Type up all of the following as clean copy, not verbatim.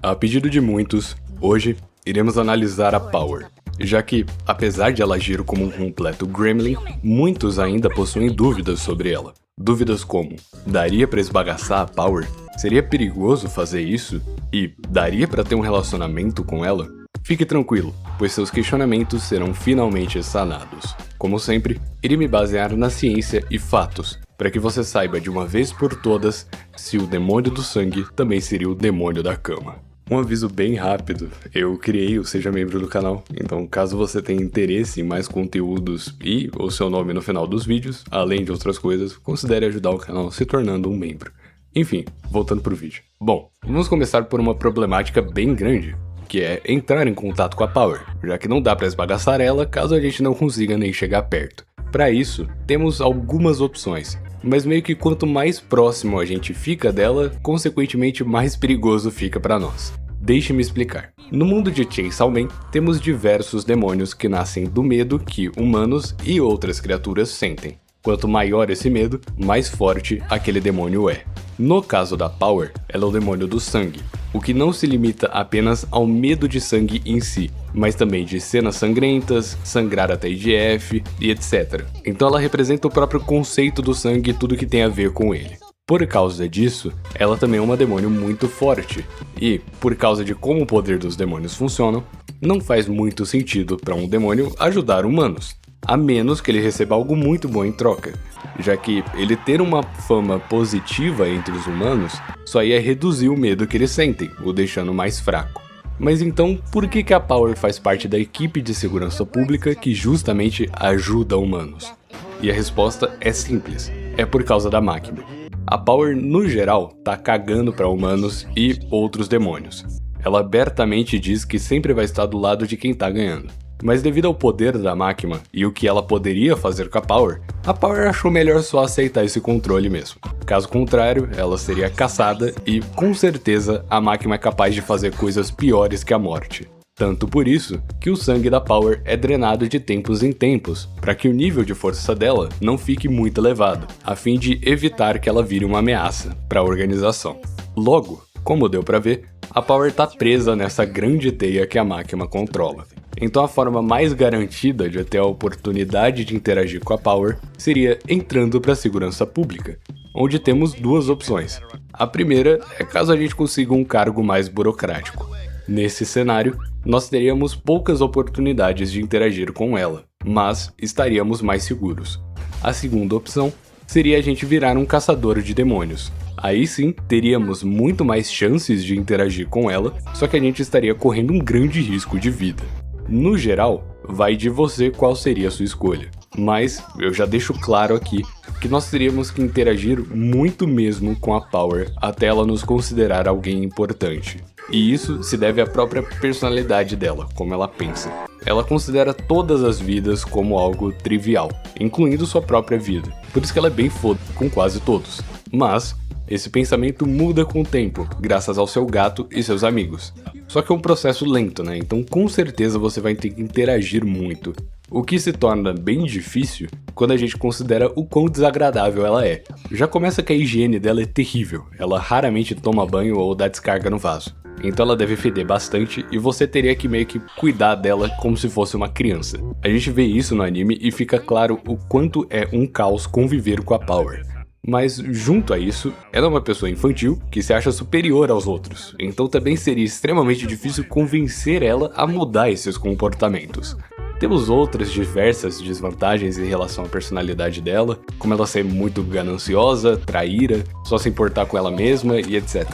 A pedido de muitos, hoje iremos analisar a Power, já que, apesar de ela agir como um completo gremlin, muitos ainda possuem dúvidas sobre ela. Dúvidas como, daria pra esbagaçar a Power? Seria perigoso fazer isso? E daria pra ter um relacionamento com ela? Fique tranquilo, pois seus questionamentos serão finalmente sanados. Como sempre, irei me basear na ciência e fatos, para que você saiba de uma vez por todas se o demônio do sangue também seria o demônio da cama. Um aviso bem rápido, eu criei o Seja Membro do canal, então caso você tenha interesse em mais conteúdos e o seu nome no final dos vídeos, além de outras coisas, considere ajudar o canal se tornando um membro. Enfim, voltando pro vídeo. Bom, vamos começar por uma problemática bem grande, que é entrar em contato com a Power, já que não dá pra esbagaçar ela caso a gente não consiga nem chegar perto. Para isso, temos algumas opções, mas meio que quanto mais próximo a gente fica dela, consequentemente mais perigoso fica para nós. Deixe-me explicar. No mundo de Chainsaw Man, temos diversos demônios que nascem do medo que humanos e outras criaturas sentem. Quanto maior esse medo, mais forte aquele demônio é. No caso da Power, ela é o demônio do sangue, o que não se limita apenas ao medo de sangue em si, mas também de cenas sangrentas, sangrar até IGF e etc. Então ela representa o próprio conceito do sangue e tudo que tem a ver com ele. Por causa disso, ela também é uma demônio muito forte, e, por causa de como o poder dos demônios funcionam, não faz muito sentido para um demônio ajudar humanos, a menos que ele receba algo muito bom em troca, já que ele ter uma fama positiva entre os humanos só ia reduzir o medo que eles sentem, o deixando mais fraco. Mas então, por que a Power faz parte da equipe de segurança pública que justamente ajuda humanos? E a resposta é simples, é por causa da máquina. A Power, no geral, tá cagando para humanos e outros demônios. Ela abertamente diz que sempre vai estar do lado de quem tá ganhando. Mas devido ao poder da máquina e o que ela poderia fazer com a Power achou melhor só aceitar esse controle mesmo. Caso contrário, ela seria caçada e, com certeza, a máquina é capaz de fazer coisas piores que a morte. Tanto por isso que o sangue da Power é drenado de tempos em tempos, para que o nível de força dela não fique muito elevado, a fim de evitar que ela vire uma ameaça para a organização. Logo, como deu para ver, a Power tá presa nessa grande teia que a máquina controla. Então a forma mais garantida de ter a oportunidade de interagir com a Power seria entrando para a segurança pública, onde temos duas opções. A primeira é caso a gente consiga um cargo mais burocrático. Nesse cenário, nós teríamos poucas oportunidades de interagir com ela, mas estaríamos mais seguros. A segunda opção seria a gente virar um caçador de demônios. Aí sim, teríamos muito mais chances de interagir com ela, só que a gente estaria correndo um grande risco de vida. No geral, vai de você qual seria a sua escolha, mas eu já deixo claro aqui que nós teríamos que interagir muito mesmo com a Power até ela nos considerar alguém importante. E isso se deve à própria personalidade dela, como ela pensa. Ela considera todas as vidas como algo trivial, incluindo sua própria vida, por isso que ela é bem foda com quase todos. Mas esse pensamento muda com o tempo, graças ao seu gato e seus amigos. Só que é um processo lento, né? Então com certeza você vai ter que interagir muito. O que se torna bem difícil quando a gente considera o quão desagradável ela é. Já começa que a higiene dela é terrível, ela raramente toma banho ou dá descarga no vaso. Então ela deve feder bastante e você teria que meio que cuidar dela como se fosse uma criança. A gente vê isso no anime e fica claro o quanto é um caos conviver com a Power. Mas, junto a isso, ela é uma pessoa infantil que se acha superior aos outros, então também seria extremamente difícil convencer ela a mudar esses comportamentos. Temos outras diversas desvantagens em relação à personalidade dela, como ela ser muito gananciosa, traíra, só se importar com ela mesma e etc.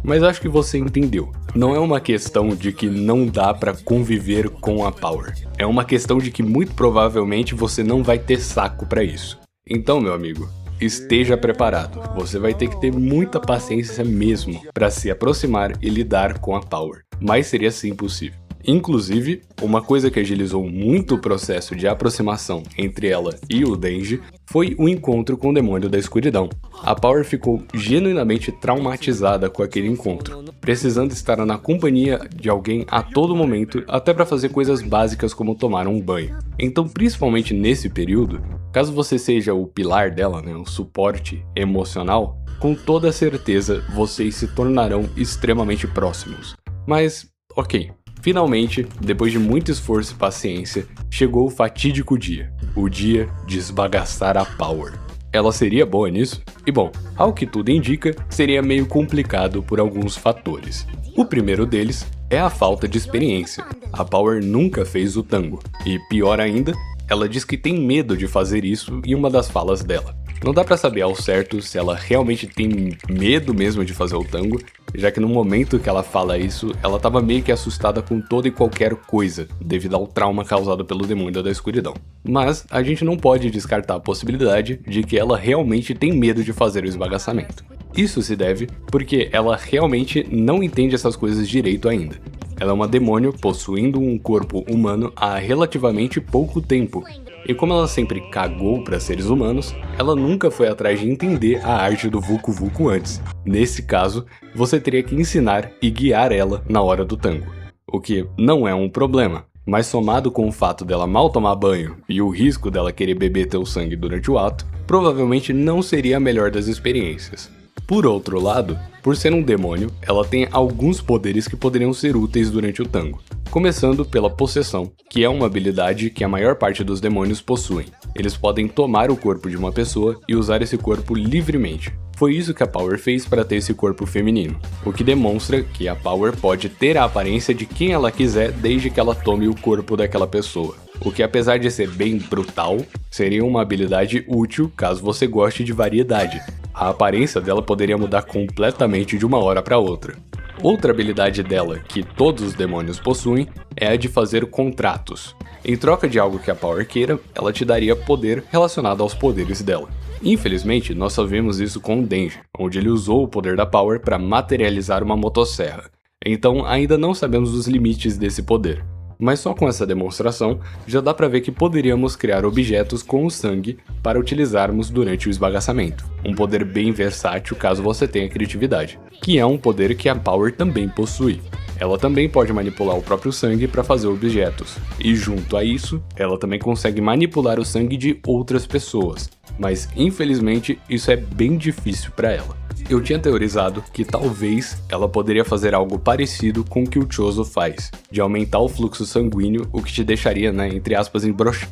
Mas acho que você entendeu. Não é uma questão de que não dá pra conviver com a Power. É uma questão de que muito provavelmente você não vai ter saco pra isso. Então, meu amigo, esteja preparado, você vai ter que ter muita paciência mesmo para se aproximar e lidar com a Power, mas seria sim possível. Inclusive, uma coisa que agilizou muito o processo de aproximação entre ela e o Denji foi o encontro com o demônio da escuridão. A Power ficou genuinamente traumatizada com aquele encontro, precisando estar na companhia de alguém a todo momento, até para fazer coisas básicas como tomar um banho. Então, principalmente nesse período, caso você seja o pilar dela, o suporte emocional, com toda certeza vocês se tornarão extremamente próximos. Mas, ok. Finalmente, depois de muito esforço e paciência, chegou o fatídico dia. O dia de esbagaçar a Power. Ela seria boa nisso? E bom, ao que tudo indica, seria meio complicado por alguns fatores. O primeiro deles é a falta de experiência. A Power nunca fez o tango. E pior ainda, ela diz que tem medo de fazer isso em uma das falas dela. Não dá pra saber ao certo se ela realmente tem medo mesmo de fazer o tango, já que no momento que ela fala isso, ela tava meio que assustada com toda e qualquer coisa, devido ao trauma causado pelo demônio da escuridão. Mas a gente não pode descartar a possibilidade de que ela realmente tem medo de fazer o esbagaçamento. Isso se deve porque ela realmente não entende essas coisas direito ainda. Ela é uma demônio possuindo um corpo humano há relativamente pouco tempo. E como ela sempre cagou para seres humanos, ela nunca foi atrás de entender a arte do Vucu Vucu antes. Nesse caso, você teria que ensinar e guiar ela na hora do tango. O que não é um problema, mas somado com o fato dela mal tomar banho e o risco dela querer beber teu sangue durante o ato, provavelmente não seria a melhor das experiências. Por outro lado, por ser um demônio, ela tem alguns poderes que poderiam ser úteis durante o tango. Começando pela possessão, que é uma habilidade que a maior parte dos demônios possuem. Eles podem tomar o corpo de uma pessoa e usar esse corpo livremente. Foi isso que a Power fez para ter esse corpo feminino, o que demonstra que a Power pode ter a aparência de quem ela quiser desde que ela tome o corpo daquela pessoa. O que, apesar de ser bem brutal, seria uma habilidade útil caso você goste de variedade. A aparência dela poderia mudar completamente de uma hora para outra. Outra habilidade dela, que todos os demônios possuem, é a de fazer contratos. Em troca de algo que a Power queira, ela te daria poder relacionado aos poderes dela. Infelizmente, nós só vimos isso com o Denji, onde ele usou o poder da Power para materializar uma motosserra. Então ainda não sabemos os limites desse poder. Mas só com essa demonstração, já dá pra ver que poderíamos criar objetos com o sangue para utilizarmos durante o esbagaçamento. Um poder bem versátil caso você tenha criatividade, que é um poder que a Power também possui. Ela também pode manipular o próprio sangue para fazer objetos, e junto a isso, ela também consegue manipular o sangue de outras pessoas, mas infelizmente isso é bem difícil para ela. Eu tinha teorizado que talvez ela poderia fazer algo parecido com o que o Chozo faz, de aumentar o fluxo sanguíneo, o que te deixaria, entre aspas, embroxado.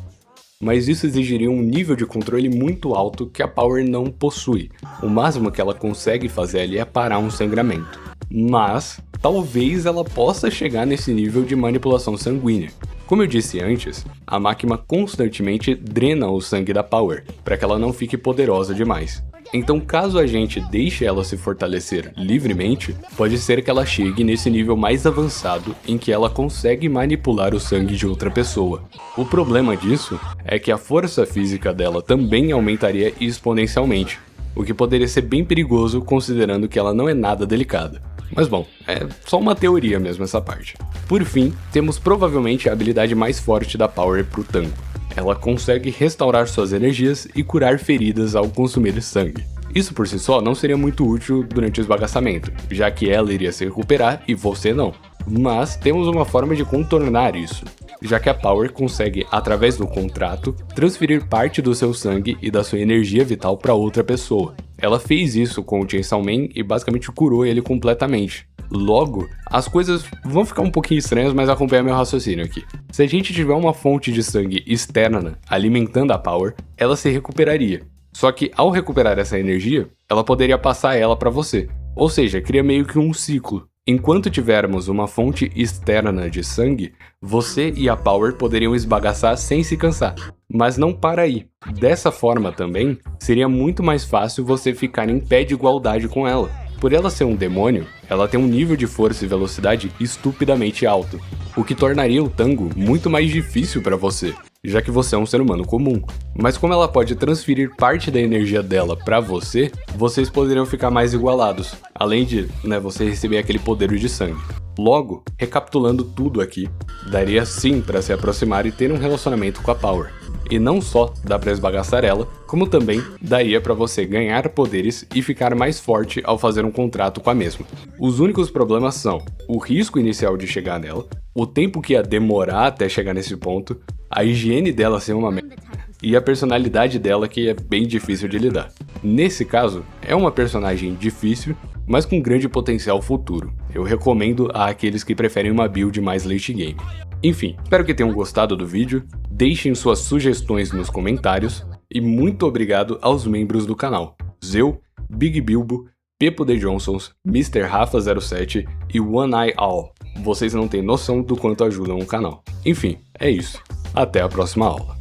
Mas isso exigiria um nível de controle muito alto que a Power não possui. O máximo que ela consegue fazer ali é parar um sangramento. Mas talvez ela possa chegar nesse nível de manipulação sanguínea. Como eu disse antes, a máquina constantemente drena o sangue da Power, para que ela não fique poderosa demais. Então, caso a gente deixe ela se fortalecer livremente, pode ser que ela chegue nesse nível mais avançado em que ela consegue manipular o sangue de outra pessoa. O problema disso é que a força física dela também aumentaria exponencialmente, o que poderia ser bem perigoso considerando que ela não é nada delicada. Mas bom, é só uma teoria mesmo essa parte. Por fim, temos provavelmente a habilidade mais forte da Power pro tango. Ela consegue restaurar suas energias e curar feridas ao consumir sangue. Isso por si só não seria muito útil durante o esbagaçamento, já que ela iria se recuperar e você não. Mas temos uma forma de contornar isso, já que a Power consegue, através do contrato, transferir parte do seu sangue e da sua energia vital para outra pessoa. Ela fez isso com o Chainsaw Man e basicamente curou ele completamente. Logo, as coisas vão ficar um pouquinho estranhas, mas acompanha meu raciocínio aqui. Se a gente tiver uma fonte de sangue externa alimentando a Power, ela se recuperaria. Só que ao recuperar essa energia, ela poderia passar ela para você. Ou seja, cria meio que um ciclo. Enquanto tivermos uma fonte externa de sangue, você e a Power poderiam esbagaçar sem se cansar. Mas não para aí. Dessa forma também, seria muito mais fácil você ficar em pé de igualdade com ela. Por ela ser um demônio, ela tem um nível de força e velocidade estupidamente alto, o que tornaria o tango muito mais difícil para você, já que você é um ser humano comum. Mas como ela pode transferir parte da energia dela para você, vocês poderiam ficar mais igualados, além de, você receber aquele poder de sangue. Logo, recapitulando tudo aqui, daria sim para se aproximar e ter um relacionamento com a Power. E não só dá pra esbagaçar ela, como também daria pra você ganhar poderes e ficar mais forte ao fazer um contrato com a mesma. Os únicos problemas são o risco inicial de chegar nela, o tempo que ia demorar até chegar nesse ponto, a higiene dela ser uma merda e a personalidade dela que é bem difícil de lidar. Nesse caso, é uma personagem difícil, mas com grande potencial futuro. Eu recomendo a aqueles que preferem uma build mais late game. Enfim, espero que tenham gostado do vídeo, deixem suas sugestões nos comentários, e muito obrigado aos membros do canal, Zeu, Big Bilbo, Pepo The Johnsons, Mr. Rafa07 e One Eye All. Vocês não têm noção do quanto ajudam o canal. Enfim, é isso. Até a próxima aula.